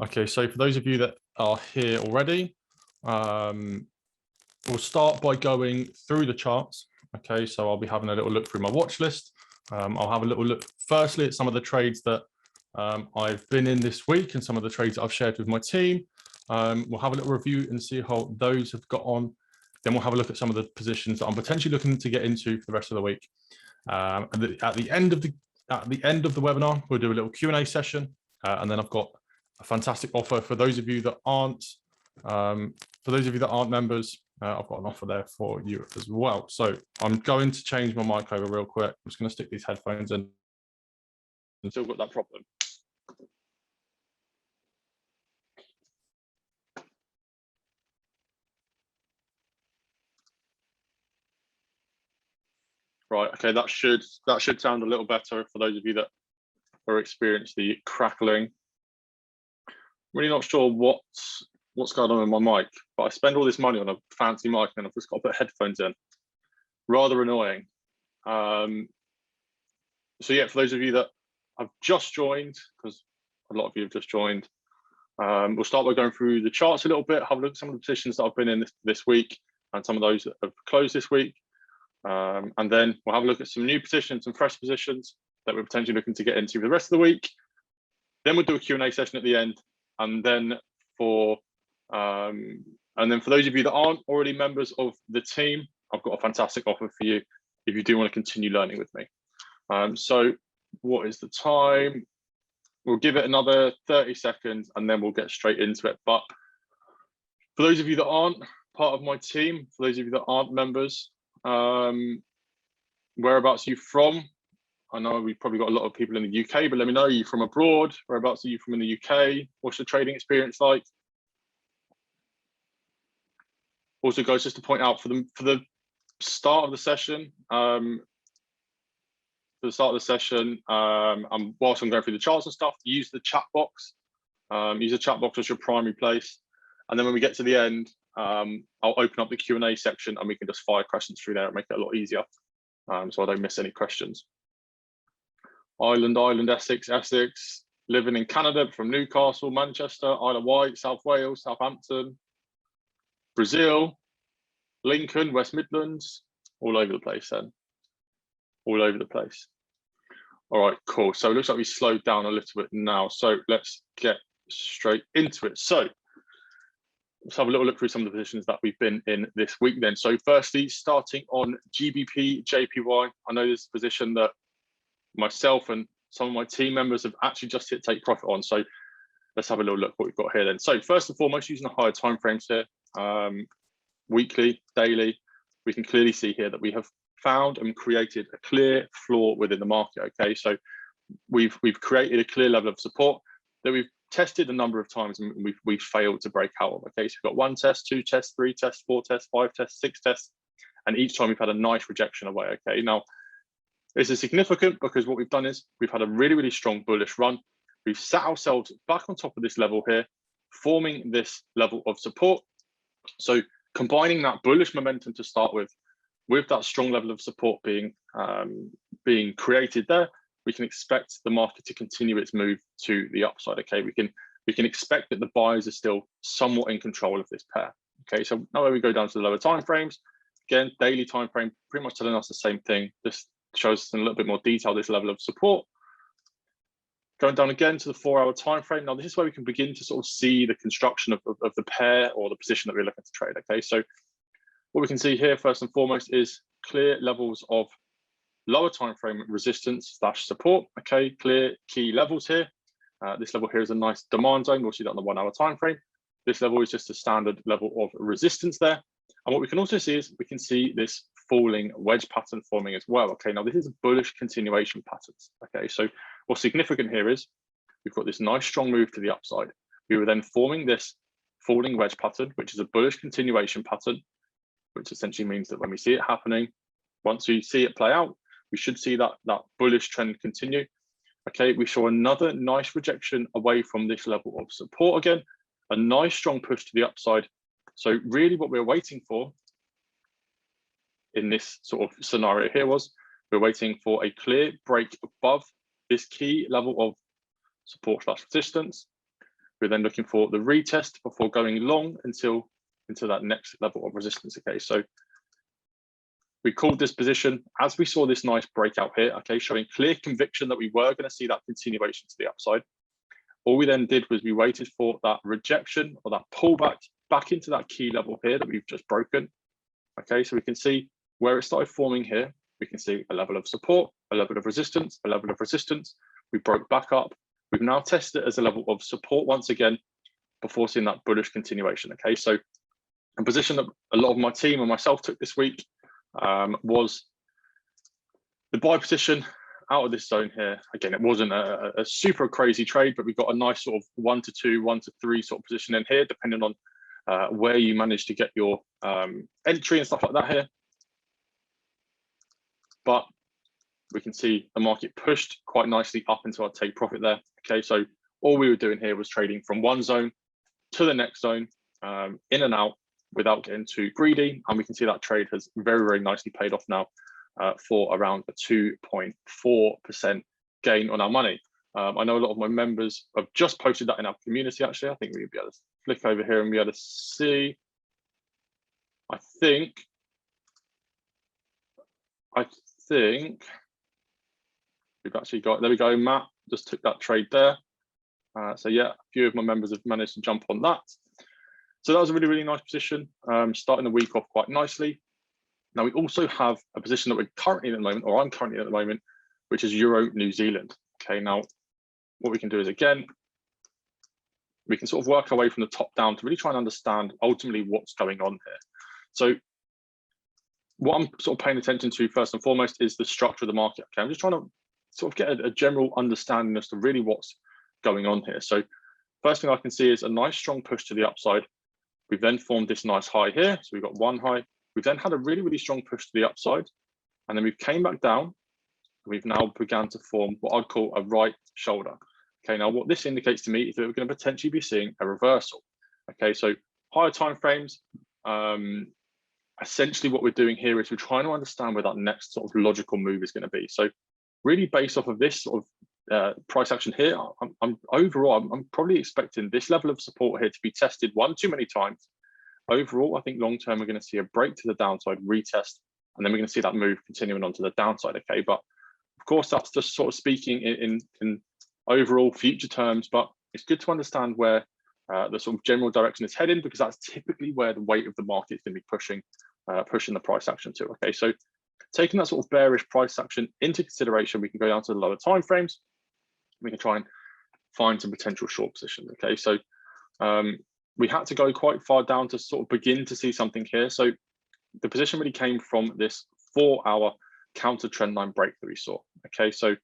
Okay, so for those of you that are here already, we'll start by going through the charts. Okay, so I'll be having a little look through my watch list. I'll have a little look firstly at some of the trades that I've been in this week and some of the trades that I've shared with my team. We'll have a little review and see how those have got on. Then we'll have a look at some of the positions that I'm potentially looking to get into for the rest of the week. And at the end of the webinar, we'll do a little Q&A session, and then I've got a fantastic offer for those of you that aren't members. I've got an offer there for you as well. So I'm going to change my mic over real quick. I'm just going to stick these headphones in. I've still got that problem. Right. Okay. That should sound a little better for those of you that are experiencing the crackling. Really not sure what's going on with my mic, but I spend all this money on a fancy mic and I've just got to put headphones in. Rather annoying. So yeah, for those of you that have just joined, because a lot of you have just joined, we'll start by going through the charts a little bit, have a look at some of the positions that I've been in this week and some of those that have closed this week. And then we'll have a look at some new positions and fresh positions that we're potentially looking to get into for the rest of the week. Then we'll do a Q&A session at the end. And then for those of you that aren't already members of the team, I've got a fantastic offer for you if you do want to continue learning with me. So what is the time? We'll give it another 30 seconds and then we'll get straight into it. But for those of you that aren't part of my team, for those of you that aren't members, whereabouts are you from? I know we've probably got a lot of people in the UK, but let me know, are you from abroad? Whereabouts are you from in the UK? What's the trading experience like? Also, guys, just to point out for the start of the session, and whilst I'm going through the charts and stuff, use the chat box. Use the chat box as your primary place. And then when we get to the end, I'll open up the Q&A section and we can just fire questions through there and make it a lot easier. So I don't miss any questions. Ireland, Essex, living in Canada from Newcastle, Manchester, Isle of Wight, South Wales, Southampton, Brazil, Lincoln, West Midlands, all over the place then. All over the place. All right, cool. So it looks like we slowed down a little bit now. So let's get straight into it. So let's have a little look through some of the positions that we've been in this week then. So firstly, starting on GBP, JPY, I know this is a position that myself and some of my team members have actually just hit take profit on. So let's have a little look what we've got here then. So first and foremost, using the higher timeframes here, weekly, daily, we can clearly see here that we have found and created a clear floor within the market. Okay, so we've created a clear level of support that we've tested a number of times and we've failed to break out of. Okay, so we've got 1 test, 2 tests, 3 tests, 4 tests, 5 tests, 6 tests, and each time we've had a nice rejection away. Okay, now this is significant because what we've done is we've had a really, really strong bullish run. We've sat ourselves back on top of this level here, forming this level of support. So combining that bullish momentum to start with that strong level of support being created there, we can expect the market to continue its move to the upside. Okay, we can expect that the buyers are still somewhat in control of this pair. Okay, so now when we go down to the lower time frames, again, daily time frame pretty much telling us the same thing. This shows us in a little bit more detail this level of support. Going down again to the 4-hour time frame. Now this is where we can begin to sort of see the construction of the pair or the position that we're looking to trade. Okay, so what we can see here first and foremost is clear levels of lower time frame resistance / support. Okay, clear key levels here. This level here is a nice demand zone. We'll see that on the 1-hour time frame. This level is just a standard level of resistance there. And what we can also see is we can see this falling wedge pattern forming as well. Okay, now this is a bullish continuation pattern. Okay, so what's significant here is we've got this nice strong move to the upside. We were then forming this falling wedge pattern, which is a bullish continuation pattern, which essentially means that when we see it happening, once we see it play out, we should see that bullish trend continue. Okay, we saw another nice rejection away from this level of support again, a nice strong push to the upside. So really what we're waiting for in this sort of scenario here was we're waiting for a clear break above this key level of support / resistance. we're then looking for the retest before going long into that next level of resistance. Okay, so we called this position as we saw this nice breakout here, okay, showing clear conviction that we were going to see that continuation to the upside. All we then did was we waited for that rejection or that pullback back into that key level here that we've just broken. Okay, so we can see where it started forming here. We can see a level of support, a level of resistance, a level of resistance. We broke back up. We've now tested it as a level of support once again before seeing that bullish continuation. Okay, so a position that a lot of my team and myself took this week was the buy position out of this zone here. Again, it wasn't a super crazy trade, but we got a nice sort of 1 to 2, 1 to 3 sort of position in here, depending on where you manage to get your entry and stuff like that here. But we can see the market pushed quite nicely up into our take profit there. Okay, so all we were doing here was trading from one zone to the next zone, in and out, without getting too greedy. And we can see that trade has very, very nicely paid off now for around a 2.4% gain on our money. I know a lot of my members have just posted that in our community, actually. I think we'll be able to flick over here and be able to see. I think we've actually got, there we go, Matt just took that trade there. So yeah, a few of my members have managed to jump on that. So that was a really, really nice position, starting the week off quite nicely. Now we also have a position that we're currently in at the moment, or I'm currently in at the moment, which is Euro New Zealand. Okay, now what we can do is, again, we can sort of work our way from the top down to really try and understand ultimately what's going on here. So what I'm sort of paying attention to first and foremost is the structure of the market. Okay, I'm just trying to sort of get a general understanding as to really what's going on here. So first thing I can see is a nice strong push to the upside. We've then formed this nice high here. So we've got one high. We've then had a really, really strong push to the upside. And then we've came back down. We've now begun to form what I'd call a right shoulder. Okay, now what this indicates to me is that we're going to potentially be seeing a reversal. Okay, so higher time frames, essentially what we're doing here is we're trying to understand where that next sort of logical move is going to be. So really based off of this sort of price action here, I'm probably expecting this level of support here to be tested one too many times. Overall, I think long term we're going to see a break to the downside, retest, and then we're going to see that move continuing on to the downside. Okay, but of course that's just sort of speaking in overall future terms, but it's good to understand where the sort of general direction is heading, because that's typically where the weight of the market is going to be pushing the price action to. Okay, so taking that sort of bearish price action into consideration, we can go down to the lower time frames. We can try and find some potential short positions. Okay, so we had to go quite far down to sort of begin to see something here. So the position really came from this 4-hour counter trend line break that we saw. Okay, so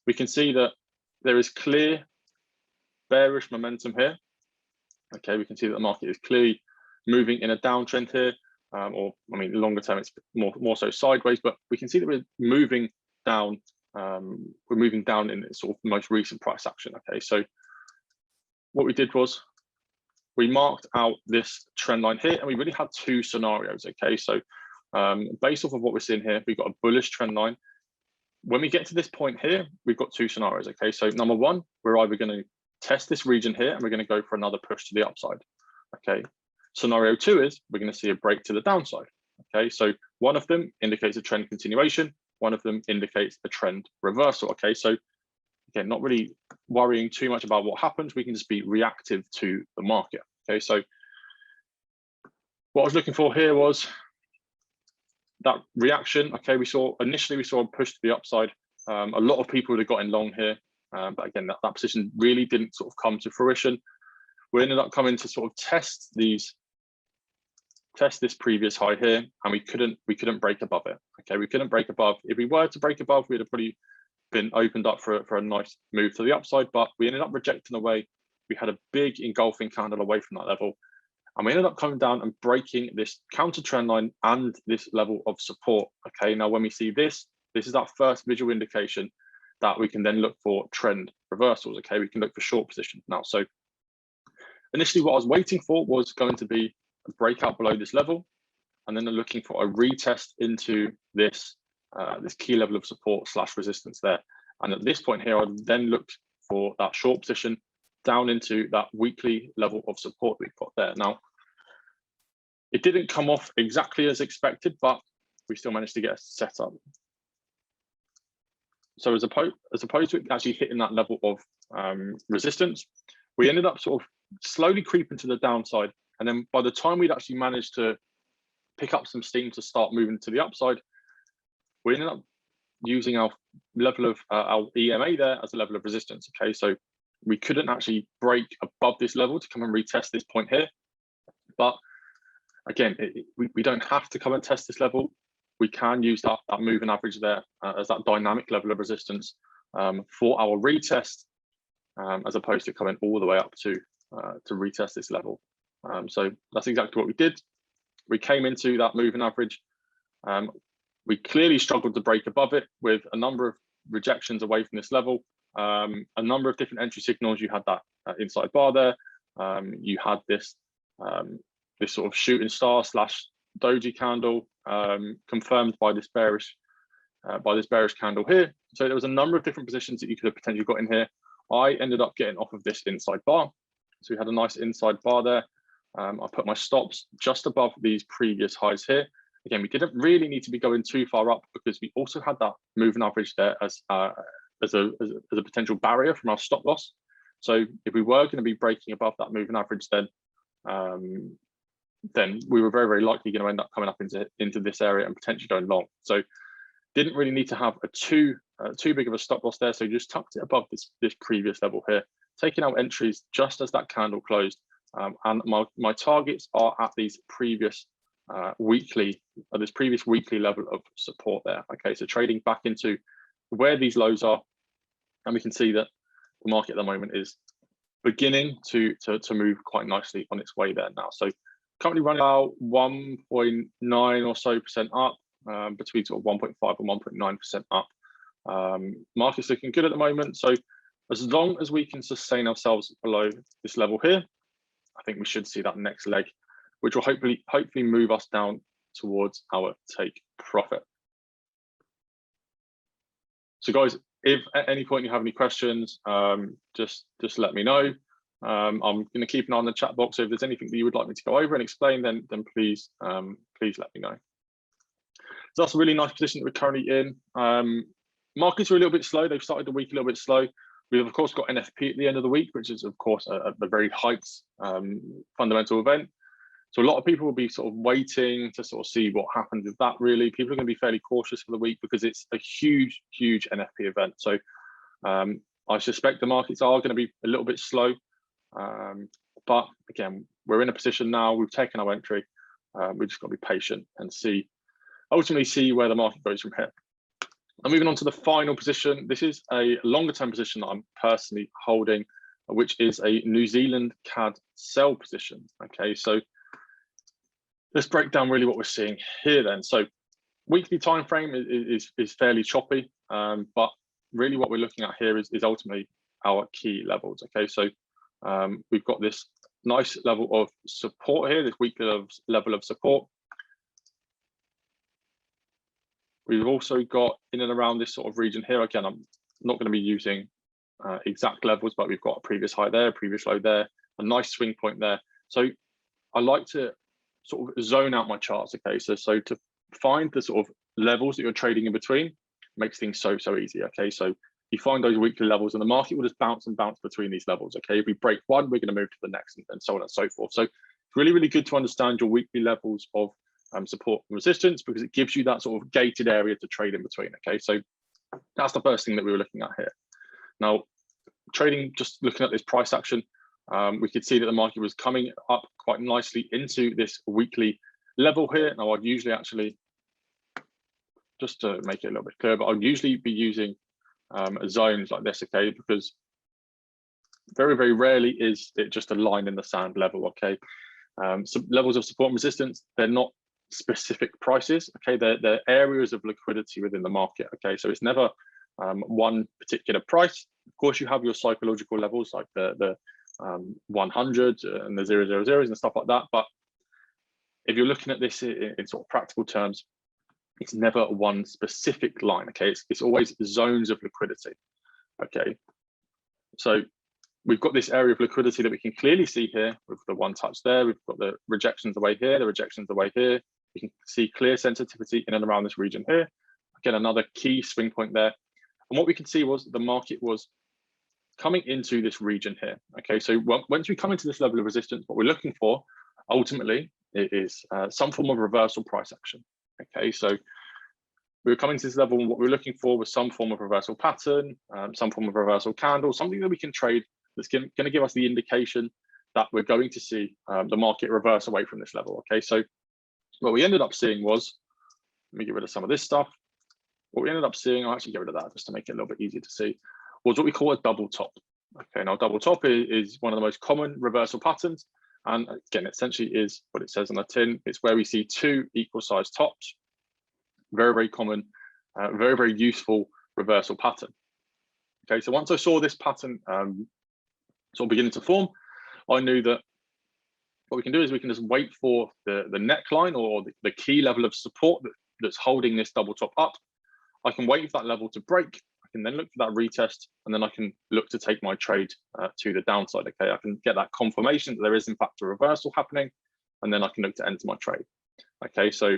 we can see that there is clear bearish momentum here. Okay, we can see that the market is clearly moving in a downtrend here, or I mean, longer term, it's more so sideways, but we can see that we're moving down. We're moving down in its sort of most recent price action. Okay, so what we did was we marked out this trend line here, and we really had two scenarios. Okay, so based off of what we're seeing here, we've got a bullish trend line. When we get to this point here, we've got two scenarios. Okay, so number one, we're either going to test this region here and we're going to go for another push to the upside. Okay, scenario two is we're going to see a break to the downside. Okay, so one of them indicates a trend continuation, one of them indicates a trend reversal. Okay, so again, not really worrying too much about what happens, we can just be reactive to the market. Okay, so what I was looking for here was that reaction. Okay, initially we saw a push to the upside. A lot of people would have got in long here, but again, that position really didn't sort of come to fruition. We ended up coming to sort of test this previous high here, and we couldn't break above it. Okay, we couldn't break above. If we were to break above, we'd have probably been opened up for a nice move to the upside, but we ended up rejecting away. We had a big engulfing candle away from that level, and we ended up coming down and breaking this counter trend line and this level of support. Okay, now when we see this is that first visual indication that we can then look for trend reversals. Okay, we can look for short positions now. So initially what I was waiting for was going to be a breakout below this level, and then looking for a retest into this this key level of support / resistance there. And at this point here, I then looked for that short position down into that weekly level of support we've got there. Now, it didn't come off exactly as expected, but we still managed to get a set up. So as opposed to it actually hitting that level of resistance, we ended up sort of slowly creeping to the downside. And then by the time we'd actually managed to pick up some steam to start moving to the upside, we ended up using our level of our EMA there as a level of resistance. Okay, so we couldn't actually break above this level to come and retest this point here. But again, we don't have to come and test this level. We can use that moving average there as that dynamic level of resistance for our retest, as opposed to coming all the way up to retest this level. So that's exactly what we did. We came into that moving average. We clearly struggled to break above it with a number of rejections away from this level. A number of different entry signals. You had that inside bar there. You had this this sort of shooting star / doji candle confirmed by this bearish candle here. So there was a number of different positions that you could have potentially got in here. I ended up getting off of this inside bar. So we had a nice inside bar there. I put my stops just above these previous highs here. Again, we didn't really need to be going too far up because we also had that moving average there as a potential barrier from our stop loss. So if we were going to be breaking above that moving average, then we were very, very likely going to end up coming up into this area and potentially going long. So didn't really need to have a too big of a stop loss there. So just tucked it above this previous level here, taking out entries just as that candle closed. And my targets are at these previous weekly level of support there. Okay, so trading back into where these lows are, and we can see that the market at the moment is beginning to move quite nicely on its way there now. So currently running about 1.9 or so % up, between sort of 1.5 and 1.9% up. Market's looking good at the moment. So as long as we can sustain ourselves below this level here, I think we should see that next leg, which will hopefully move us down towards our take profit. So guys, if at any point you have any questions, just let me know. I'm going to keep an eye on the chat box. So if there's anything that you would like me to go over and explain, then please let me know. So that's a really nice position that we're currently in. Markets are a little bit slow. They've started the week a little bit slow. We've of course got NFP at the end of the week, which is of course a very hyped fundamental event. So a lot of people will be sort of waiting to sort of see what happens with that. Really, people are going to be fairly cautious for the week because it's a huge NFP event. So I suspect the markets are going to be a little bit slow. But again, we're in a position now. We've taken our entry. We've just got to be patient and ultimately see where the market goes from here. And moving on to the final position. This is a longer term position that I'm personally holding, which is a New Zealand CAD sell position. Okay, so let's break down really what we're seeing here then. So weekly time frame is fairly choppy, but really what we're looking at here is ultimately our key levels. Okay, so we've got this nice level of support here, this weekly level of support. We've also got in and around this sort of region here. Again, I'm not going to be using exact levels, but we've got a previous high there, previous low there, a nice swing point there. So I like to sort of zone out my charts. Okay, so to find the sort of levels that you're trading in between makes things so easy. Okay, so you find those weekly levels and the market will just bounce and bounce between these levels. Okay, if we break one, we're going to move to the next and so on and so forth. So it's really good to understand your weekly levels of support and resistance, because it gives you that sort of gated area to trade in between. Okay, so that's the first thing that we were looking at here. Now, trading, just looking at this price action, we could see that the market was coming up quite nicely into this weekly level here. Now, I'd usually actually, just to make it a little bit clearer, but I'd usually be using zones like this, okay, because very rarely is it just a line in the sand level. Okay, so levels of support and resistance, they're not specific prices. Okay, they're areas of liquidity within the market. Okay, so it's never one particular price. Of course, you have your psychological levels like the 100 and the 000s and stuff like that, but if you're looking at this in sort of practical terms, it's never one specific line. Okay, it's always zones of liquidity. Okay, so we've got this area of liquidity that we can clearly see here with the one touch there. We've got the rejections away here, the rejections away here. We can see clear sensitivity in and around this region here. Again, another key swing point there. And what we can see was the market was coming into this region here. Okay, so once we come into this level of resistance, what we're looking for ultimately is some form of reversal price action. Okay, so we were coming to this level, and what we were looking for was some form of reversal pattern, some form of reversal candle, something that we can trade that's going to give us the indication that we're going to see the market reverse away from this level. Okay, so what we ended up seeing was, let me get rid of some of this stuff. What we ended up seeing, I'll actually get rid of that just to make it a little bit easier to see, was what we call a double top. Okay, now double top is one of the most common reversal patterns. And again, essentially is what it says on the tin. It's where we see two equal sized tops. Very, very common, very, very useful reversal pattern. Okay, so once I saw this pattern sort of beginning to form, I knew that what we can do is we can just wait for the neckline or the key level of support that's holding this double top up. I can wait for that level to break. I can then look for that retest, and then I can look to take my trade to the downside. Okay, I can get that confirmation that there is in fact a reversal happening, and then I can look to enter my trade. Okay, so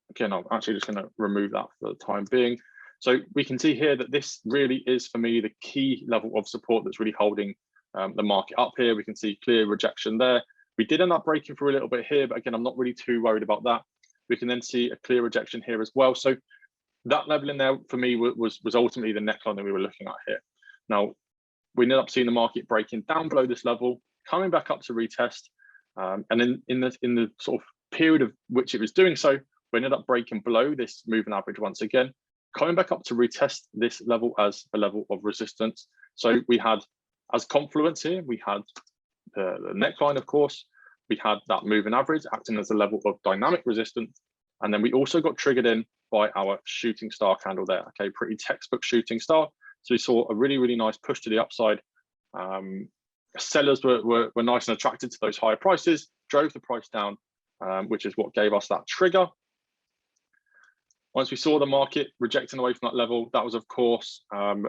again, I'm actually just going to remove that for the time being. So we can see here that this really is, for me, the key level of support that's really holding the market up here. We can see clear rejection there. We did end up breaking through a little bit here, but again, I'm not really too worried about that. We can then see a clear rejection here as well. So that level in there for me was ultimately the neckline that we were looking at here. Now, we ended up seeing the market breaking down below this level, coming back up to retest. And then in the sort of period of which it was doing so, we ended up breaking below this moving average once again, coming back up to retest this level as a level of resistance. So we had, as confluence here, we had the neckline, of course, we had that moving average acting as a level of dynamic resistance. And then we also got triggered in by our shooting star candle there. Okay, pretty textbook shooting star. So we saw a really, really nice push to the upside. Sellers were nice and attracted to those higher prices, drove the price down, which is what gave us that trigger. Once we saw the market rejecting away from that level, that was, of course, my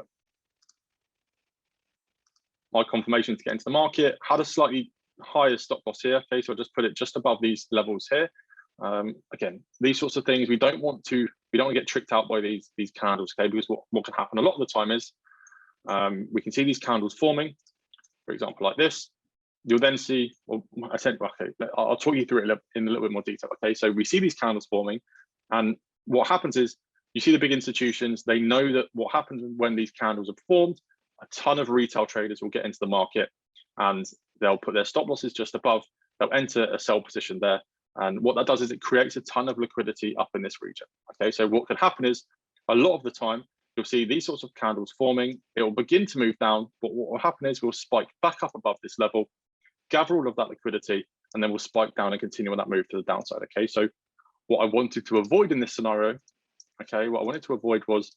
confirmation to get into the market. Had a slightly higher stop loss here. Okay, so I just put it just above these levels here. Again, these sorts of things we don't want to get tricked out by these candles. Okay, because what can happen a lot of the time is we can see these candles forming, for example, like this. You'll then see, well, I said, okay, I'll talk you through it in a little bit more detail. Okay, so we see these candles forming, and what happens is you see the big institutions, they know that what happens when these candles are formed, a ton of retail traders will get into the market and they'll put their stop losses just above, they'll enter a sell position there. And what that does is it creates a ton of liquidity up in this region. Okay, so what can happen is a lot of the time, you'll see these sorts of candles forming, it will begin to move down, but what will happen is we'll spike back up above this level, gather all of that liquidity, and then we'll spike down and continue on that move to the downside. Okay, so what I wanted to avoid in this scenario, okay, what I wanted to avoid was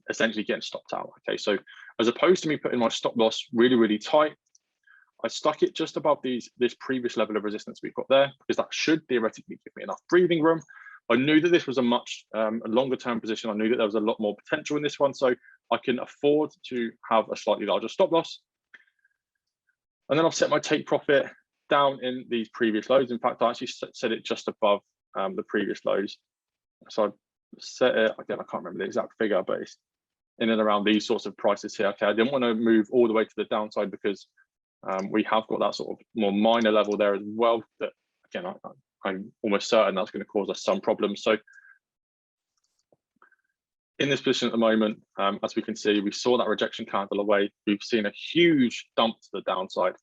essentially getting stopped out. Okay, so as opposed to me putting my stop loss really, really tight, I stuck it just above this previous level of resistance we've got there, because that should theoretically give me enough breathing room. I knew that this was a much longer term position. I knew that there was a lot more potential in this one, so I can afford to have a slightly larger stop loss. And then I've set my take profit down in these previous lows. In fact, I actually set it just above the previous lows. So I set it, again, I can't remember the exact figure, but it's in and around these sorts of prices here. Okay, I didn't want to move all the way to the downside because we have got that sort of more minor level there as well that, again, I'm almost certain that's going to cause us some problems. So in this position at the moment, as we can see, we saw that rejection candle away. We've seen a huge dump to the downside.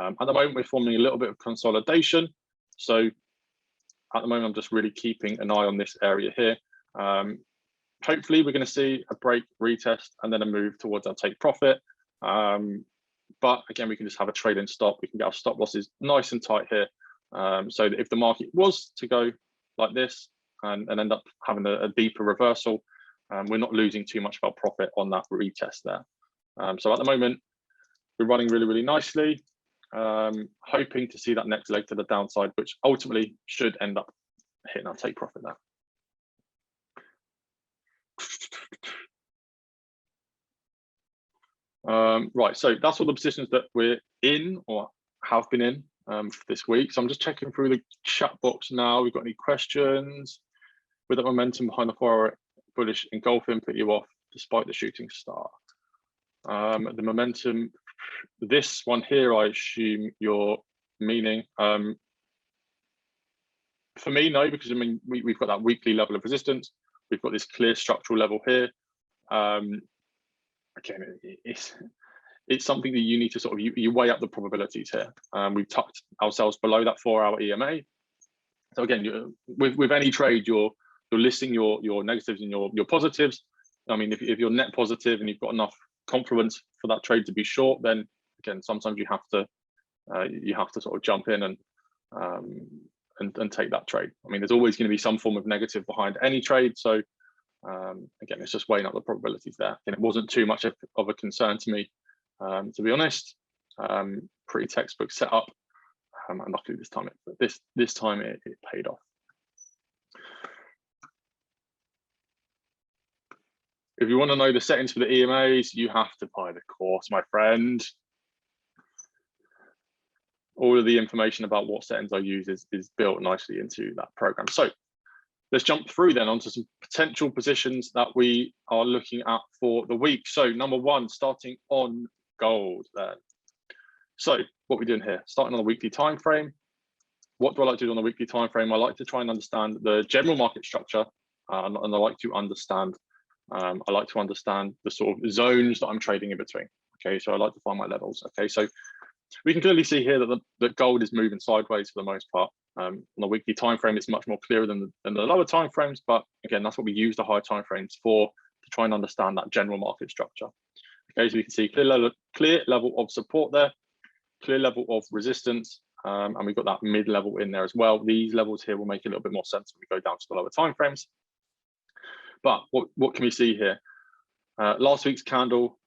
At the moment, we're forming a little bit of consolidation. So at the moment, I'm just really keeping an eye on this area here. Hopefully, we're going to see a break, retest, and then a move towards our take profit. But again, we can just have a trade and stop. We can get our stop losses nice and tight here. So that if the market was to go like this and end up having a deeper reversal, we're not losing too much of our profit on that retest there. So at the moment, we're running really, really nicely, hoping to see that next leg to the downside, which ultimately should end up hitting our take profit there. Right, so that's all the positions that we're in or have been in for this week. So I'm just checking through the chat box now. We've got any questions? With the momentum behind the 4-hour bullish engulfing put you off despite the shooting star? The momentum, this one here, I assume you're meaning. For me, no, because I mean, we've got that weekly level of resistance. We've got this clear structural level here. Again, it's something that you need to sort of, you weigh up the probabilities here. We've tucked ourselves below that 4-hour EMA. So again, with any trade, you're listing your negatives and your positives. I mean, if you're net positive and you've got enough confluence for that trade to be short, then again, sometimes you have to sort of jump in and take that trade. I mean, there's always going to be some form of negative behind any trade. So again, it's just weighing up the probabilities there. And it wasn't too much of a concern to me, to be honest. Pretty textbook setup, and luckily this time it paid off. If you want to know the settings for the EMAs, you have to buy the course, my friend. All of the information about what settings I use is built nicely into that program. So let's jump through then onto some potential positions that we are looking at for the week. So number one, starting on gold then. So what we're doing here, starting on the weekly time frame. What do I like to do on the weekly time frame? I like to try and understand the general market structure, and I like to understand the sort of zones that I'm trading in between. Okay, so I like to find my levels. Okay, so we can clearly see here that gold is moving sideways for the most part. On the weekly time frame, it's much more clearer than the lower time frames, but again, that's what we use the high time frames for, to try and understand that general market structure. Okay, so we can see clear level of support there, clear level of resistance, and we've got that mid level in there as well. These levels here will make a little bit more sense when we go down to the lower time frames. But what can we see here? Last week's candle,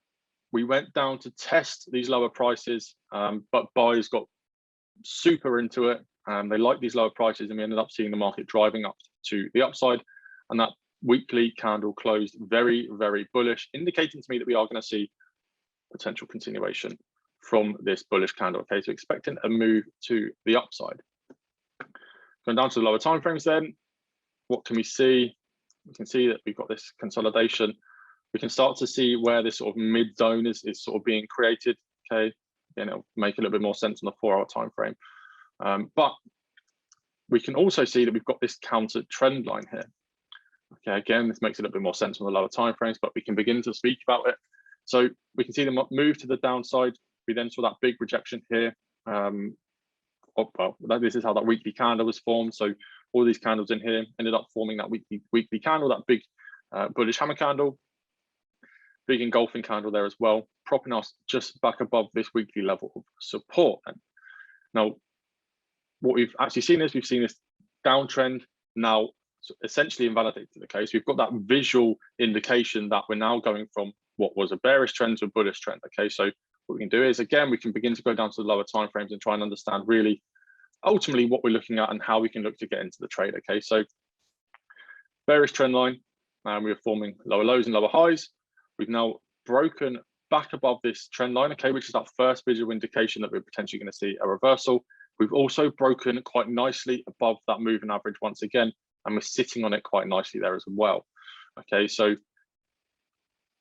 we went down to test these lower prices, but buyers got super into it. They like these lower prices, and we ended up seeing the market driving up to the upside. And that weekly candle closed very, very bullish, indicating to me that we are going to see potential continuation from this bullish candle. Okay, so expecting a move to the upside. Going down to the lower time frames then, what can we see? We can see that we've got this consolidation. We can start to see where this sort of mid zone is sort of being created. Okay, again, it'll make a little bit more sense on the 4-hour time frame. But we can also see that we've got this counter trend line here. Okay, again, this makes a little bit more sense on the lower time frames, but we can begin to speak about it. So we can see them move to the downside. We then saw that big rejection here. Well, this is how that weekly candle was formed. So all these candles in here ended up forming that weekly candle, that big bullish hammer candle, big engulfing candle there as well, propping us just back above this weekly level of support. And now, what we've actually seen is we've seen this downtrend now essentially invalidated. Okay, so we've got that visual indication that we're now going from what was a bearish trend to a bullish trend. Okay, so what we can do is, again, we can begin to go down to the lower time frames and try and understand really ultimately what we're looking at and how we can look to get into the trade. Okay, so bearish trend line, and we are forming lower lows and lower highs. We've now broken back above this trend line, okay, which is that first visual indication that we're potentially going to see a reversal. We've also broken quite nicely above that moving average once again, and we're sitting on it quite nicely there as well. Okay, so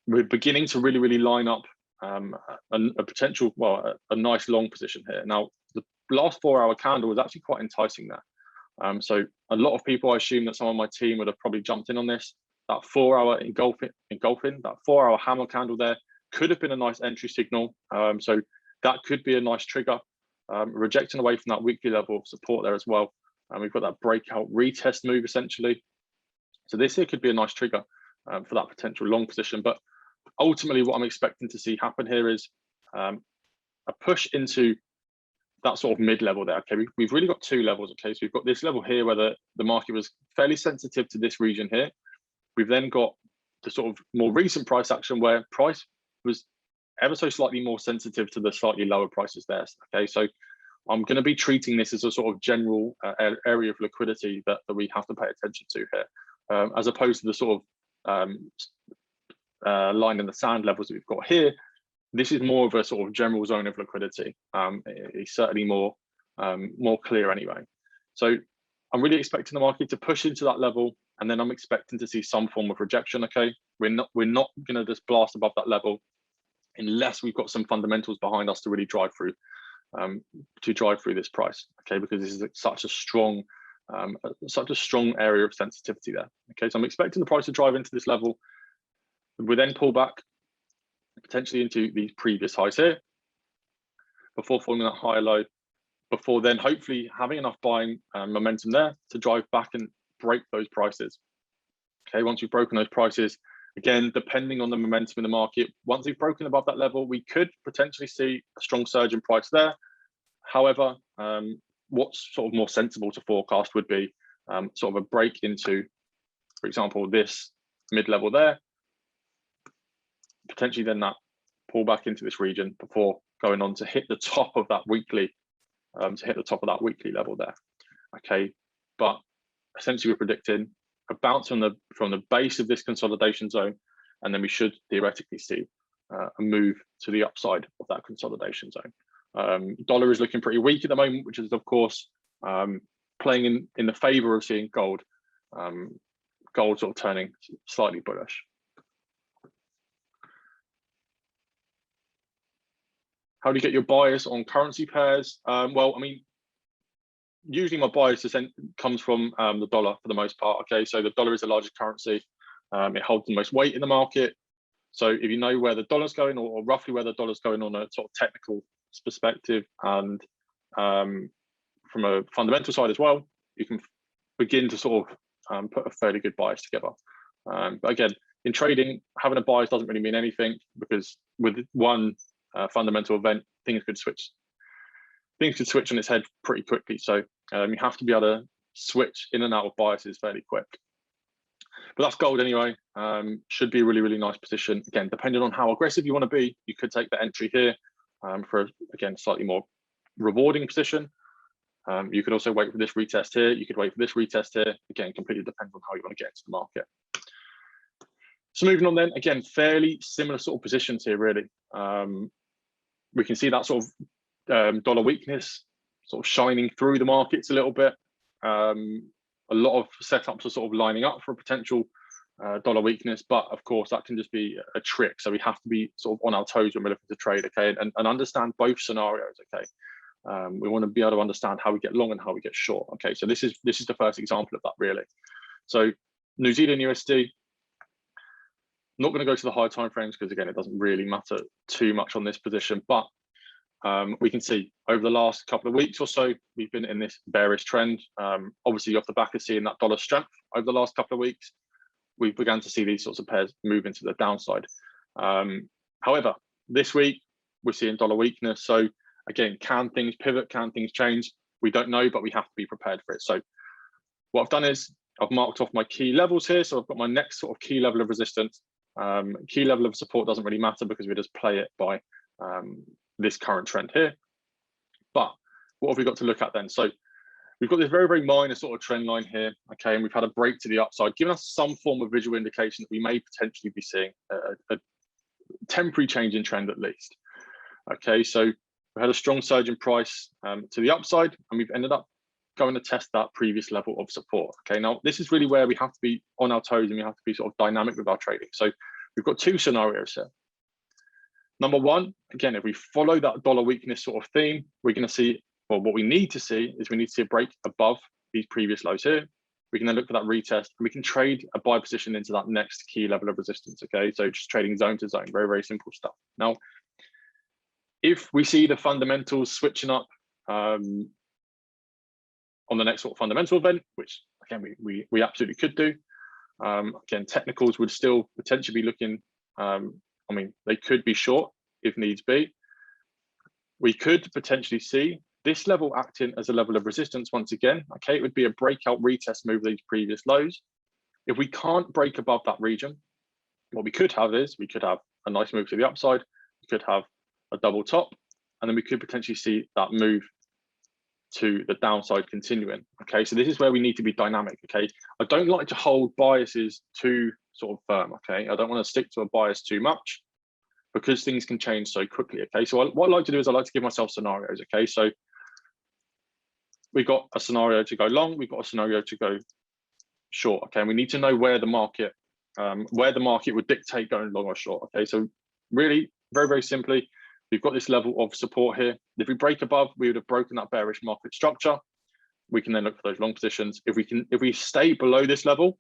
we're beginning to really line up a potential, well, a nice long position here. Now, the last 4-hour candle was actually quite enticing there. So a lot of people, I assume that some of my team would have probably jumped in on this. That 4-hour engulfing, that 4-hour hammer candle there could have been a nice entry signal. So that could be a nice trigger. Rejecting away from that weekly level of support there as well. And we've got that breakout retest move essentially. So this here could be a nice trigger for that potential long position. But ultimately what I'm expecting to see happen here is a push into that sort of mid-level there. Okay, we've really got two levels. Okay, so we've got this level here where the market was fairly sensitive to this region here. We've then got the sort of more recent price action where price was ever so slightly more sensitive to the slightly lower prices there. Okay, so I'm going to be treating this as a sort of general area of liquidity that we have to pay attention to here, as opposed to the sort of line in the sand levels that we've got here. this is more of a sort of general zone of liquidity. It's certainly more clear anyway. So I'm really expecting the market to push into that level, and then I'm expecting to see some form of rejection. Okay, we're not going to just blast above that level unless we've got some fundamentals behind us to really drive through this price. Okay, because this is such a strong area of sensitivity there. Okay, so I'm expecting the price to drive into this level. We then pull back potentially into these previous highs here before forming that higher low, before then hopefully having enough buying momentum there to drive back and break those prices. Okay, once we've broken those prices, again, depending on the momentum in the market, once we've broken above that level, we could potentially see a strong surge in price there. However, what's sort of more sensible to forecast would be sort of a break into, for example, this mid-level there, potentially then that pull back into this region before going on to hit the top of that weekly, level there. Okay, but essentially we're predicting a bounce from the base of this consolidation zone, and then we should theoretically see a move to the upside of that consolidation zone. Dollar is looking pretty weak at the moment, which is of course playing in the favor of seeing gold sort of turning slightly bullish. How do you get your bias on currency pairs? Well, I mean, usually my bias comes from the dollar for the most part. Okay, so the dollar is the largest currency. It holds the most weight in the market. So if you know where the dollar's going, or roughly where the dollar's going on a sort of technical perspective, and from a fundamental side as well, you can begin to sort of put a fairly good bias together. But again, in trading, having a bias doesn't really mean anything, because with one fundamental event, things could switch on its head pretty quickly. So you have to be able to switch in and out of biases fairly quick. But that's gold anyway. Should be a really, really nice position. Again, depending on how aggressive you want to be, you could take the entry here for, again, slightly more rewarding position. You could also wait for this retest here. You could wait for this retest here. Again, completely depends on how you want to get into the market. So moving on then, again, fairly similar sort of positions here, really. We can see that sort of dollar weakness sort of shining through the markets a little bit. A lot of setups are sort of lining up for a potential dollar weakness, but of course that can just be a trick. So we have to be sort of on our toes when we're looking to trade, okay, and understand both scenarios, okay. We want to be able to understand how we get long and how we get short, okay. So this is the first example of that, really. So New Zealand USD, not going to go to the higher time frames because again, it doesn't really matter too much on this position, but we can see over the last couple of weeks or so, we've been in this bearish trend. Obviously, off the back of seeing that dollar strength over the last couple of weeks, we began to see these sorts of pairs move into the downside. However, this week, we're seeing dollar weakness. So again, can things pivot? Can things change? We don't know, but we have to be prepared for it. So what I've done is I've marked off my key levels here. So I've got my next sort of key level of resistance. Key level of support doesn't really matter because we just play it by this current trend here. But what have we got to look at then? So we've got this very, very minor sort of trend line here, okay, and we've had a break to the upside, giving us some form of visual indication that we may potentially be seeing a temporary change in trend at least. Okay, so we had a strong surge in price to the upside, and we've ended up going to test that previous level of support. Okay, now this is really where we have to be on our toes and we have to be sort of dynamic with our trading. So we've got two scenarios here. Number one, again, if we follow that dollar weakness sort of theme, we're going to see, well, what we need to see is we need to see a break above these previous lows here. We can then look for that retest, and we can trade a buy position into that next key level of resistance. Okay, so just trading zone to zone, very, very simple stuff. Now, if we see the fundamentals switching up on the next sort of fundamental event, which again we absolutely could do. Again, technicals would still potentially be looking. I mean, they could be short if needs be. We could potentially see this level acting as a level of resistance once again. Okay, it would be a breakout retest move of these previous lows. If we can't break above that region, what we could have is we could have a nice move to the upside. We could have a double top, and then we could potentially see that move to the downside continuing. Okay, so this is where we need to be dynamic. Okay, I don't like to hold biases too sort of firm. Okay, I don't want to stick to a bias too much, because things can change so quickly. Okay, so what I like to do is I like to give myself scenarios. Okay, so we got a scenario to go long, we've got a scenario to go short. Okay, and we need to know where the market would dictate going long or short. Okay, so really, very, very simply, we've got this level of support here. If we break above, we would have broken that bearish market structure. We can then look for those long positions. If we stay below this level,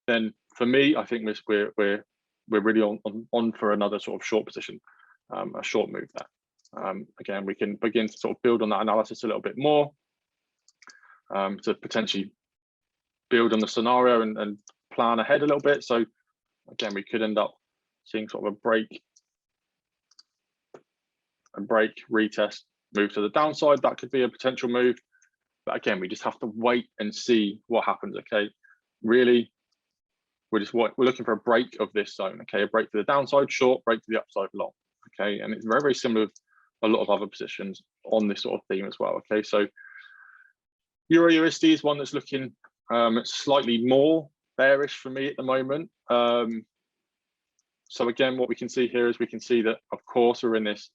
then for me, I think we're really on for another sort of short position, a short move there. Again, we can begin to sort of build on that analysis a little bit more to potentially build on the scenario and plan ahead a little bit. So again, we could end up seeing sort of a break, retest, move to the downside. That could be a potential move. But again, we just have to wait and see what happens. Okay, really, we're looking for a break of this zone. Okay, a break to the downside short, break to the upside long. Okay, and it's very, very similar with a lot of other positions on this sort of theme as well. Okay, so Euro USD is one that's looking slightly more bearish for me at the moment. So again, what we can see here is we can see that, of course, we're in this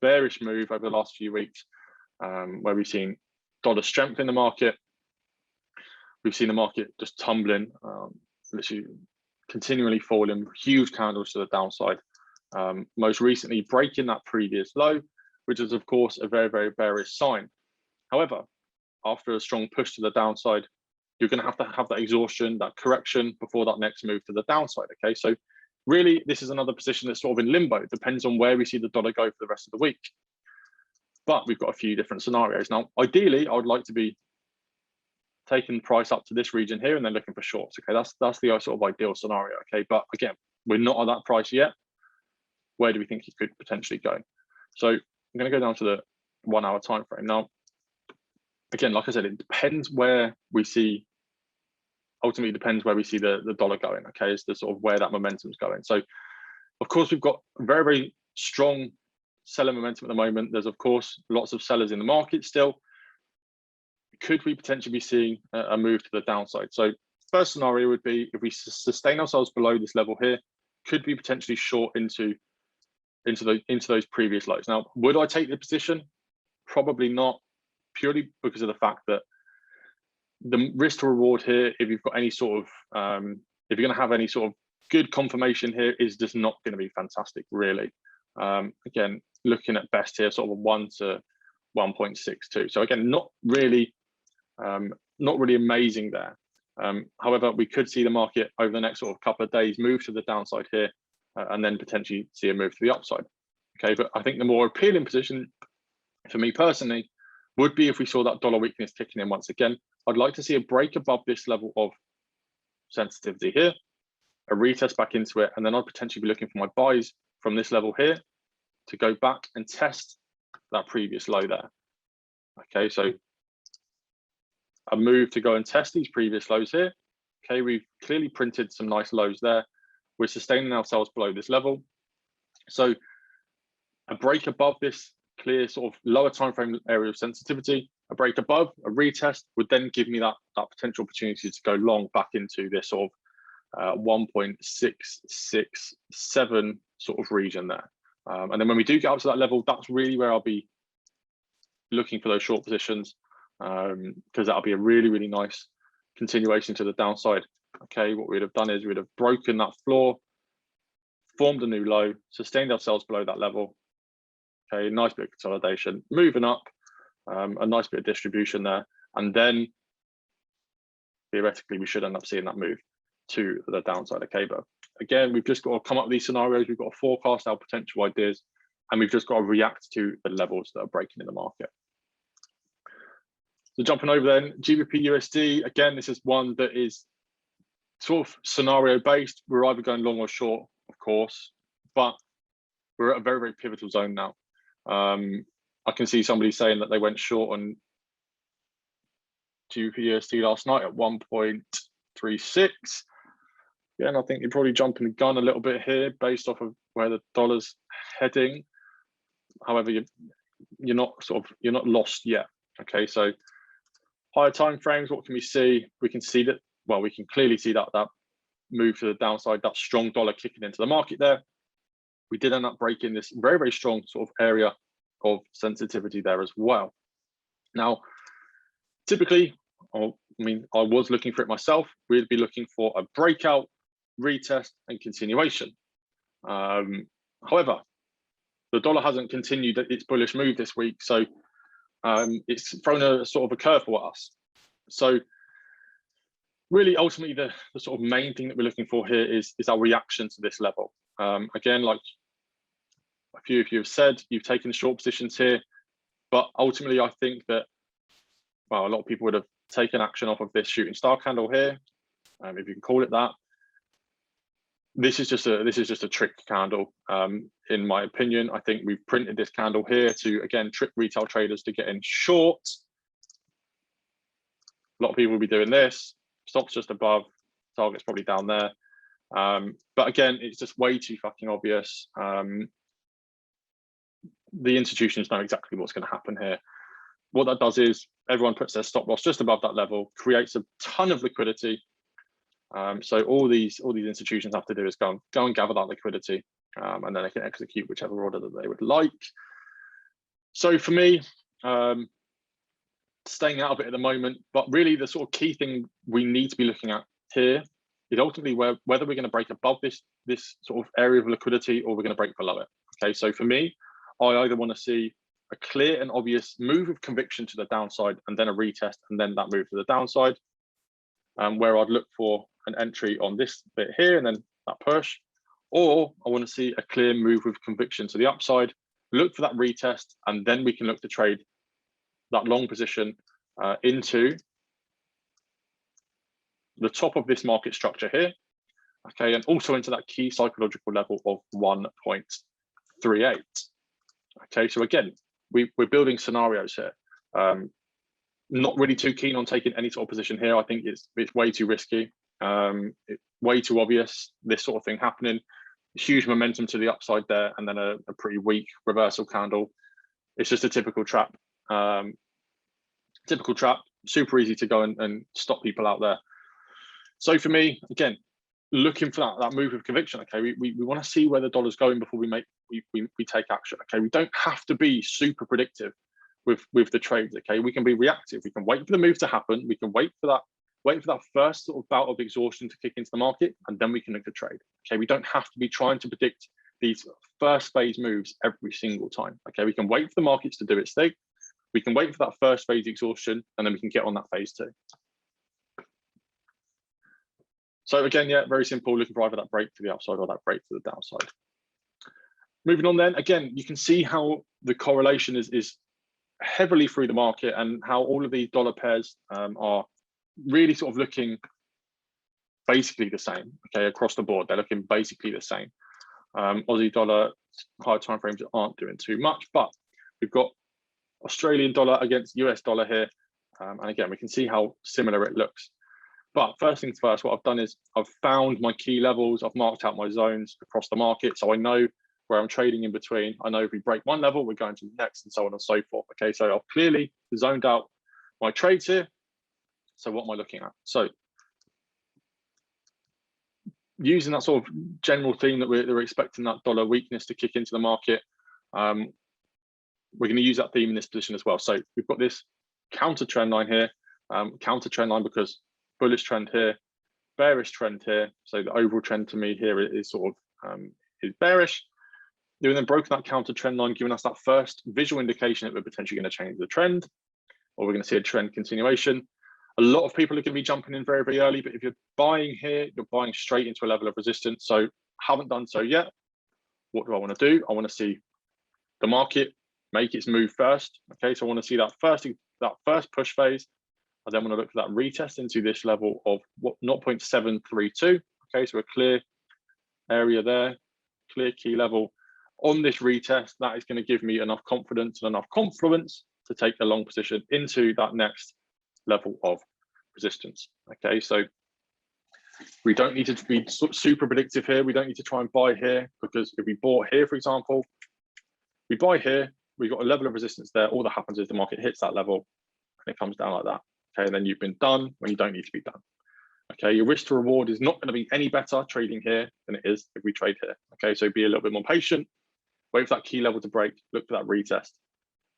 bearish move over the last few weeks, where we've seen dollar strength in the market. We've seen the market just tumbling, literally continually falling, huge candles to the downside. Most recently breaking that previous low, which is of course a very, very bearish sign. However, after a strong push to the downside, you're going to have that exhaustion, that correction before that next move to the downside. Okay, so really, this is another position that's sort of in limbo. It depends on where we see the dollar go for the rest of the week. But we've got a few different scenarios. Now, ideally, I would like to be taking the price up to this region here and then looking for shorts. Okay, that's the sort of ideal scenario. Okay, but again, we're not at that price yet. Where do we think it could potentially go? So I'm going to go down to the 1 hour time frame. Now, again, like I said, it depends where we see, ultimately depends where we see the dollar going. Okay, it's the sort of where that momentum is going. So of course, we've got very, very strong seller momentum at the moment. There's of course lots of sellers in the market still. Could we potentially be seeing a move to the downside? So first scenario would be if we sustain ourselves below this level here, could we potentially short into those previous lows? Now, would I take the position? Probably not, purely because of the fact that the risk to reward here, if you've got any sort of, if you're going to have any sort of good confirmation here, is just not going to be fantastic, really. Again, looking at best here, sort of a 1 to 1.62. So again, not really amazing there. However, we could see the market over the next sort of couple of days move to the downside here, and then potentially see a move to the upside. Okay, but I think the more appealing position for me personally would be if we saw that dollar weakness kicking in once again. I'd like to see a break above this level of sensitivity here, a retest back into it, and then I'd potentially be looking for my buys from this level here to go back and test that previous low there. Okay, so a move to go and test these previous lows here. Okay, we've clearly printed some nice lows there. We're sustaining ourselves below this level. So a break above this clear sort of lower time frame area of sensitivity, a break above, a retest would then give me that potential opportunity to go long back into this sort of 1.667 sort of region there. And then when we do get up to that level, that's really where I'll be looking for those short positions, because that'll be a really, really nice continuation to the downside. Okay, what we'd have done is we'd have broken that floor, formed a new low, sustained ourselves below that level. Okay, nice bit of consolidation, moving up, a nice bit of distribution there, and then theoretically we should end up seeing that move to the downside. Okay, but again, we've just got to come up with these scenarios, we've got to forecast our potential ideas, and we've just got to react to the levels that are breaking in the market. So jumping over then, GBP USD, again, this is one that is sort of scenario based. We're either going long or short, of course, but we're at a very, very pivotal zone now. I can see somebody saying that they went short on GBP USD last night at 1.36. Yeah, and I think you're probably jumping the gun a little bit here based off of where the dollar's heading. However, you're not lost yet. Okay, so higher time frames, what can we see? We can see that, well, we can clearly see that move to the downside, that strong dollar kicking into the market there, we did end up breaking this very, very strong sort of area of sensitivity there as well. Now, typically, I was looking for it myself. We'd be looking for a breakout, retest, and continuation. However, the dollar hasn't continued its bullish move this week, so it's thrown a sort of a curveball at us. So really, ultimately, the sort of main thing that we're looking for here is our reaction to this level. Again, like a few of you have said, you've taken short positions here, but ultimately, I think that, well, a lot of people would have taken action off of this shooting star candle here, if you can call it that. This is just a trick candle, in my opinion. I think we've printed this candle here to, again, trick retail traders to get in short. A lot of people will be doing this. Stop's just above, target's probably down there. But again, it's just way too fucking obvious. The institutions know exactly what's going to happen here. What that does is everyone puts their stop loss just above that level, creates a ton of liquidity. So all these institutions have to do is go and gather that liquidity, and then they can execute whichever order that they would like. So for me, staying out of it at the moment, but really the sort of key thing we need to be looking at here is ultimately whether we're going to break above this sort of area of liquidity or we're going to break below it. Okay, so for me, I either want to see a clear and obvious move of conviction to the downside and then a retest and then that move to the downside, where I'd look for an entry on this bit here and then that push, or I want to see a clear move with conviction to the upside, look for that retest, and then we can look to trade that long position into the top of this market structure here, okay, and also into that key psychological level of 1.38. Okay, so again, we're building scenarios here. Not really too keen on taking any sort of position here. I think it's way too risky. It's way too obvious, this sort of thing happening. Huge momentum to the upside there, and then a pretty weak reversal candle. It's just a typical trap. Super easy to go and stop people out there. So for me, again, looking for that move of conviction. Okay, we want to see where the dollar's going before we take action. Okay, we don't have to be super predictive with the trades. Okay, we can be reactive. We can wait for the move to happen. We can wait for that first sort of bout of exhaustion to kick into the market, and then we can look to trade. Okay, we don't have to be trying to predict these first phase moves every single time. Okay, we can wait for the markets to do its thing. We can wait for that first phase exhaustion, and then we can get on that phase two. So again, yeah, very simple, looking for either that break to the upside or that break to the downside. Moving on then, again, you can see how the correlation is heavily through the market and how all of these dollar pairs are really sort of looking basically the same, okay, across the board. They're looking basically the same. Aussie dollar higher time frames aren't doing too much, but we've got Australian dollar against US dollar here. And again, we can see how similar it looks. But first things first, what I've done is I've found my key levels. I've marked out my zones across the market, so I know where I'm trading in between. I know if we break one level, we're going to the next, and so on and so forth. Okay, so I've clearly zoned out my trades here. So what am I looking at? So using that sort of general theme that we're expecting that dollar weakness to kick into the market, we're going to use that theme in this position as well. So we've got this counter trend line here, counter trend line because bullish trend here, bearish trend here. So the overall trend to me here is sort of is bearish. We've then broken that counter trend line, giving us that first visual indication that we're potentially going to change the trend, or we're going to see a trend continuation. A lot of people are going to be jumping in very, very early, but if you're buying here, you're buying straight into a level of resistance. So haven't done so yet. What do I want to do? I want to see the market make its move first. Okay, so I want to see that first push phase. I then want to look for that retest into this level of 0.732. Okay, so a clear area there, clear key level. On this retest, that is going to give me enough confidence and enough confluence to take a long position into that next level of resistance. Okay, so we don't need to be super predictive here. We don't need to try and buy here, because if we bought here, for example, we buy here, we've got a level of resistance there. All that happens is the market hits that level and it comes down like that. Okay, and then you've been done when you don't need to be done. Okay, your risk to reward is not going to be any better trading here than it is if we trade here. Okay, so be a little bit more patient, wait for that key level to break, look for that retest,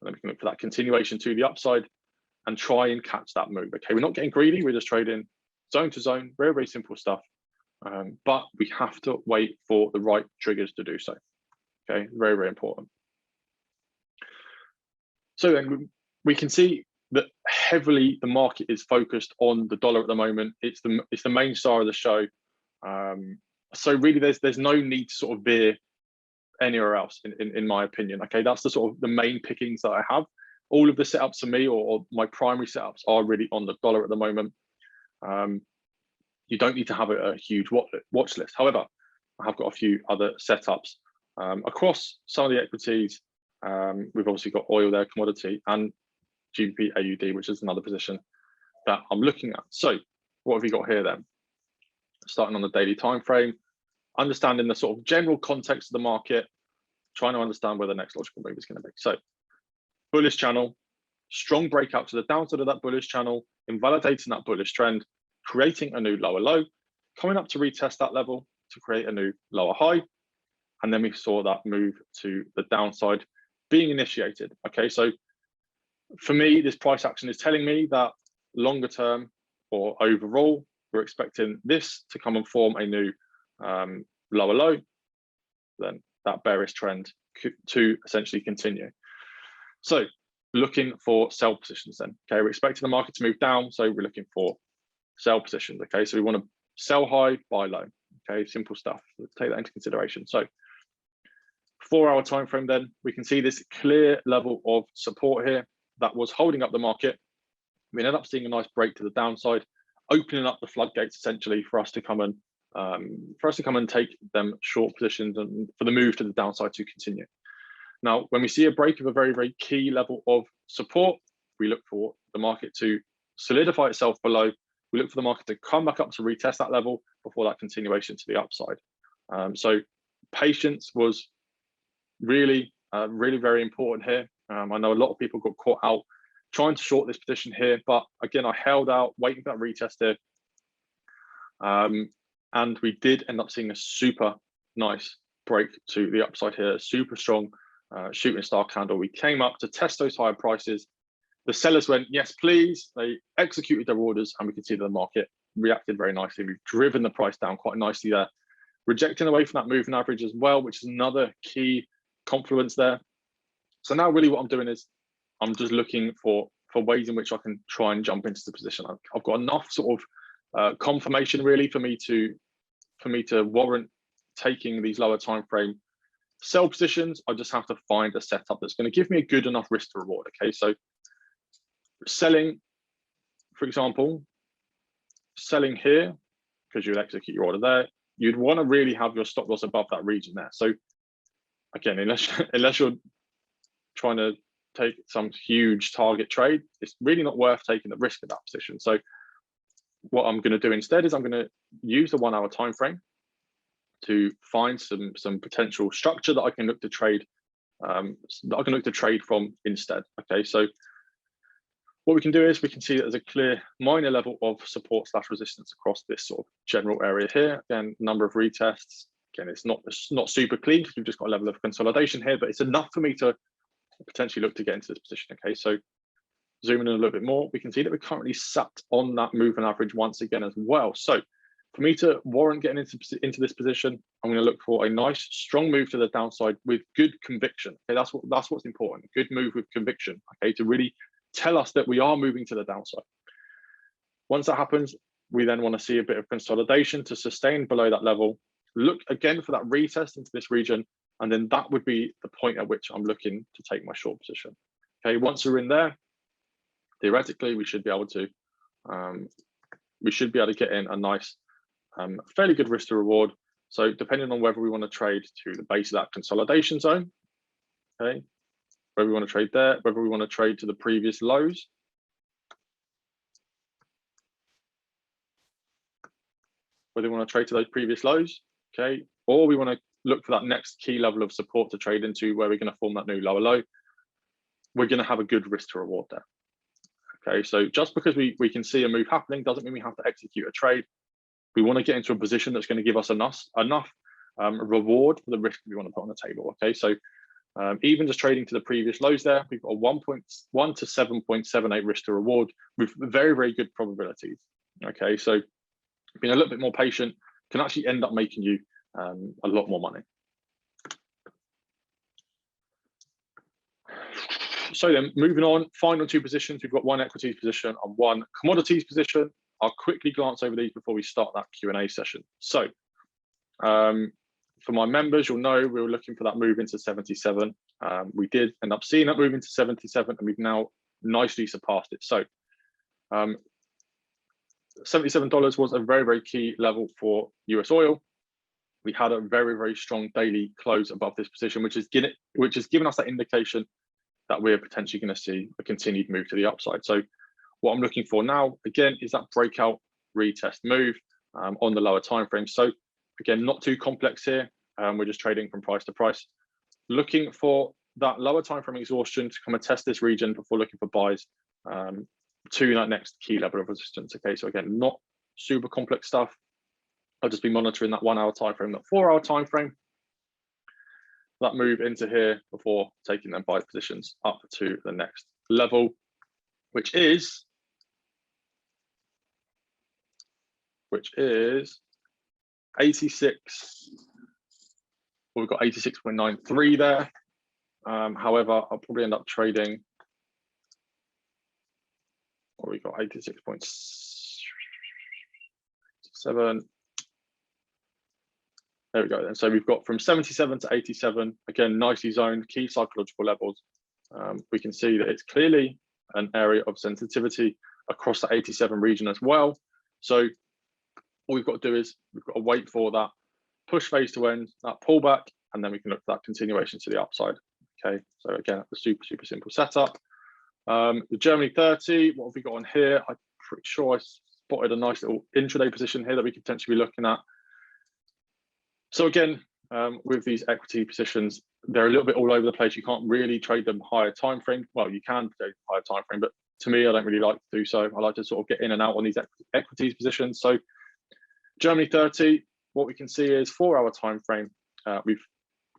and then we can look for that continuation to the upside and try and catch that move. Okay, we're not getting greedy, we're just trading zone to zone, very, very simple stuff. But we have to wait for the right triggers to do so. Okay, very, very important. So then we can see that heavily the market is focused on the dollar at the moment. It's the main star of the show. So really, there's no need to sort of veer anywhere else, in my opinion. Okay, that's the sort of the main pickings that I have. All of the setups for me, or my primary setups, are really on the dollar at the moment. You don't need to have a huge watch list. However, I have got a few other setups across some of the equities. We've obviously got oil there, commodity, and GBP AUD, which is another position that I'm looking at. So what have we got here then? Starting on the daily time frame, understanding the sort of general context of the market, trying to understand where the next logical move is going to be. So bullish channel, strong breakout to the downside of that bullish channel, invalidating that bullish trend, creating a new lower low, coming up to retest that level to create a new lower high. And then we saw that move to the downside being initiated. Okay, so for me, this price action is telling me that longer term or overall, we're expecting this to come and form a new lower low, then that bearish trend to essentially continue. So looking for sell positions then. Okay, we're expecting the market to move down, so we're looking for sell positions. Okay, so we want to sell high, buy low. Okay, simple stuff. Let's take that into consideration. So 4-hour time frame, then we can see this clear level of support here that was holding up the market. We ended up seeing a nice break to the downside, opening up the floodgates essentially for us to come and take them short positions and for the move to the downside to continue. Now, when we see a break of a very, very key level of support, we look for the market to solidify itself below. We look for the market to come back up to retest that level before that continuation to the upside. So patience was really, really very important here. I know a lot of people got caught out trying to short this position here, but again, I held out, waiting for that retest here. And we did end up seeing a super nice break to the upside here, super strong shooting star candle. We came up to test those higher prices. The sellers went, yes, please. They executed their orders, and we can see the market reacted very nicely. We've driven the price down quite nicely there, rejecting away from that moving average as well, which is another key confluence there. So now really what I'm doing is I'm just looking for ways in which I can try and jump into the position. I've got enough sort of confirmation really for me to warrant taking these lower time frame sell positions. I just have to find a setup that's going to give me a good enough risk to reward. Okay, so selling, for example, selling here, because you'd execute your order there, you'd want to really have your stop loss above that region there. So again, unless you're trying to take some huge target trade, it's really not worth taking the risk of that position. So what I'm going to do instead is I'm going to use the 1 hour time frame to find some potential structure that I can look to trade from instead. Okay, so what we can do is we can see that there's a clear minor level of support / resistance across this sort of general area here. Again, number of retests. Again, it's not super clean because we've just got a level of consolidation here, but it's enough for me to potentially look to get into this position. Okay, so zooming in a little bit more, we can see that we're currently sat on that moving average once again as well. So for me to warrant getting into this position, I'm going to look for a nice strong move to the downside with good conviction. Okay, that's what's important. Good move with conviction. Okay, to really tell us that we are moving to the downside. Once that happens, we then want to see a bit of consolidation to sustain below that level. Look again for that retest into this region, and then that would be the point at which I'm looking to take my short position. Okay, once we're in there, theoretically, we should be able to get in a nice, fairly good risk to reward. So depending on whether we want to trade to the base of that consolidation zone, okay, whether we want to trade there, whether we want to trade to the previous lows, whether we want to trade to those previous lows, okay, or we want to look for that next key level of support to trade into where we're going to form that new lower low, we're going to have a good risk to reward there. Okay, so just because we can see a move happening doesn't mean we have to execute a trade. We want to get into a position that's going to give us enough reward for the risk we want to put on the table. Okay, so even just trading to the previous lows there, we've got a 1.1 to 7.78 risk to reward with very, very good probabilities. Okay, so being a little bit more patient can actually end up making you a lot more money. So then moving on, final two positions, we've got one equities position and one commodities position. I'll quickly glance over these before we start that Q&A session. So for my members, you'll know we were looking for that move into 77. We did end up seeing that move into 77 and we've now nicely surpassed it. So $77 was a very, very key level for US oil. We had a very, very strong daily close above this position, which has given us that indication that we're potentially going to see a continued move to the upside. So what I'm looking for now, again, is that breakout retest move on the lower time frame. So again, not too complex here. We're just trading from price to price. Looking for that lower time frame exhaustion to come and test this region before looking for buys to that next key level of resistance. Okay, so again, not super complex stuff. I'll just be monitoring that 1 hour time frame, that 4 hour time frame, that move into here before taking them buy positions up to the next level, which is 86. Well, we've got 86.93 there. However, I'll probably end up trading. Or we got 86.7. There we go. And so we've got from 77 to 87, again, nicely zoned, key psychological levels. We can see that it's clearly an area of sensitivity across the 87 region as well. So all we've got to do is we've got to wait for that push phase to end, that pullback, and then we can look at that continuation to the upside. Okay, so again, a super, super simple setup. The Germany 30, what have we got on here? I'm pretty sure I spotted a nice little intraday position here that we could potentially be looking at. So again, with these equity positions, they're a little bit all over the place. You can't really trade them higher time frame. Well, you can trade higher time frame, but to me, I don't really like to do so. I like to sort of get in and out on these equities positions. So Germany 30, what we can see is 4 hour time frame. We've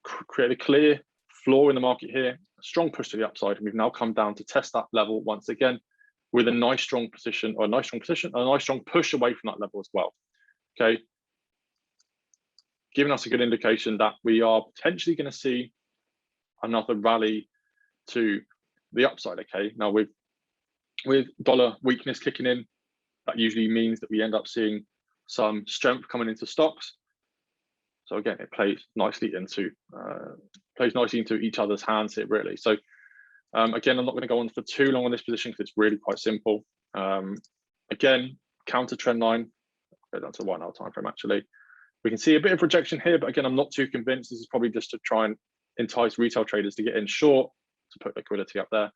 created a clear floor in the market here, a strong push to the upside, and we've now come down to test that level once again with a nice strong position, or a nice strong position, and a nice strong push away from that level as well. Okay, giving us a good indication that we are potentially going to see another rally to the upside. Okay, now with dollar weakness kicking in, that usually means that we end up seeing some strength coming into stocks. So again, it plays nicely into each other's hands here, really. So again, I'm not going to go on for too long on this position because it's really quite simple. Again, counter trend line, go down to 1 hour time frame actually. We can see a bit of rejection here, but again, I'm not too convinced. This is probably just to try and entice retail traders to get in short, to put liquidity up there.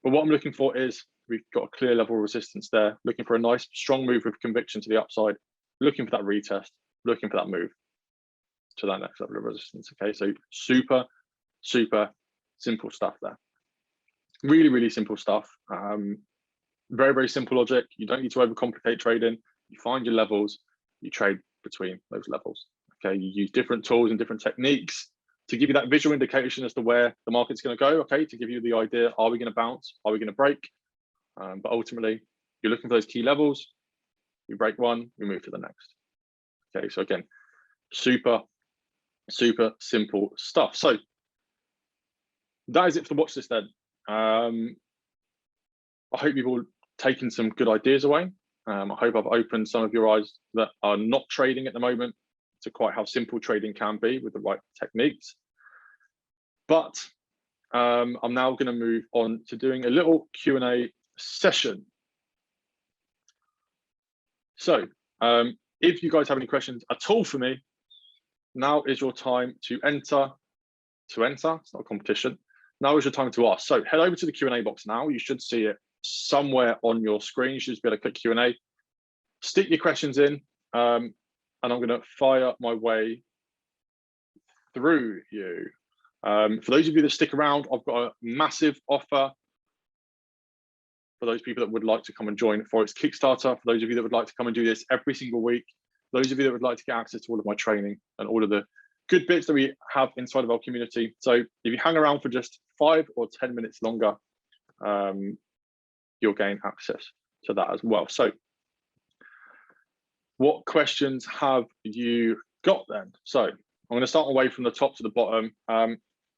But what I'm looking for is, we've got a clear level of resistance there, looking for a nice strong move with conviction to the upside, looking for that retest, looking for that move to that next level of resistance. Okay, so super, super simple stuff there. Really, really simple stuff. Very, very simple logic. You don't need to overcomplicate trading. You find your levels, you trade between those levels. Okay, you use different tools and different techniques to give you that visual indication as to where the market's going to go. Okay, to give you the idea, are we going to bounce? Are we going to break? But ultimately, you're looking for those key levels. You break one, we move to the next. Okay, so again, super, super simple stuff. So that is it for the watch list then. I hope you've all taken some good ideas away. I hope I've opened some of your eyes that are not trading at the moment to quite how simple trading can be with the right techniques. But I'm now going to move on to doing a little Q&A session. So if you guys have any questions at all for me, now is your time to enter. It's not a competition. Now is your time to ask. So head over to the Q&A box now. You should see it somewhere on your screen. You should just be able to click Q&A. Stick your questions in, and I'm going to fire my way through you. For those of you that stick around, I've got a massive offer for those people that would like to come and join Forex Kickstarter. For those of you that would like to come and do this every single week, those of you that would like to get access to all of my training and all of the good bits that we have inside of our community. So if you hang around for just 5 or 10 minutes longer, you'll gain access to that as well. So what questions have you got then? So I'm going to start away from the top to the bottom.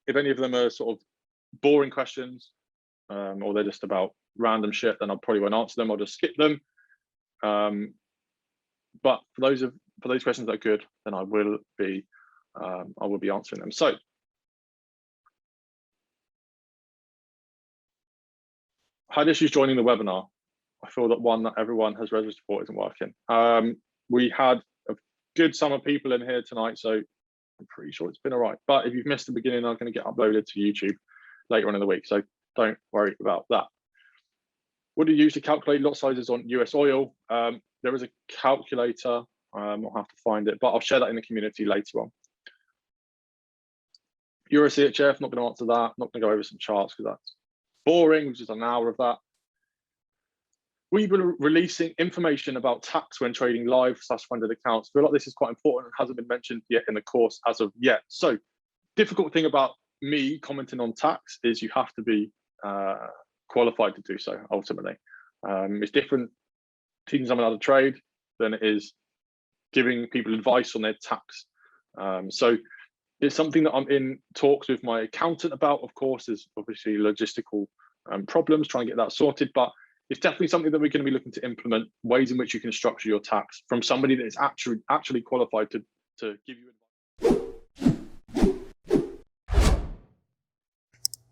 If any of them are sort of boring questions, or they're just about random shit, then I probably won't answer them. I'll just skip them. But for those questions that are good, then I will be answering them. So had issues joining the webinar. I feel that one that everyone has registered for isn't working. We had a good sum of people in here tonight, so I'm pretty sure it's been all right. But if you've missed the beginning, I'm going to get uploaded to YouTube later on in the week, so don't worry about that. What do you use to calculate lot sizes on US oil? There is a calculator. I'll have to find it, but I'll share that in the community later on. Euro CHF, not going to answer that. Not going to go over some charts because that's boring, which is an hour of that. We've been releasing information about tax when trading live/funded accounts. I feel like this is quite important and hasn't been mentioned yet in the course as of yet. So difficult thing about me commenting on tax is you have to be qualified to do so ultimately. It's different teaching someone how to trade than it is giving people advice on their tax. So it's something that I'm in talks with my accountant about. Of course, there's obviously logistical problems trying to get that sorted, but it's definitely something that we're going to be looking to implement, ways in which you can structure your tax from somebody that is actually qualified to give you advice.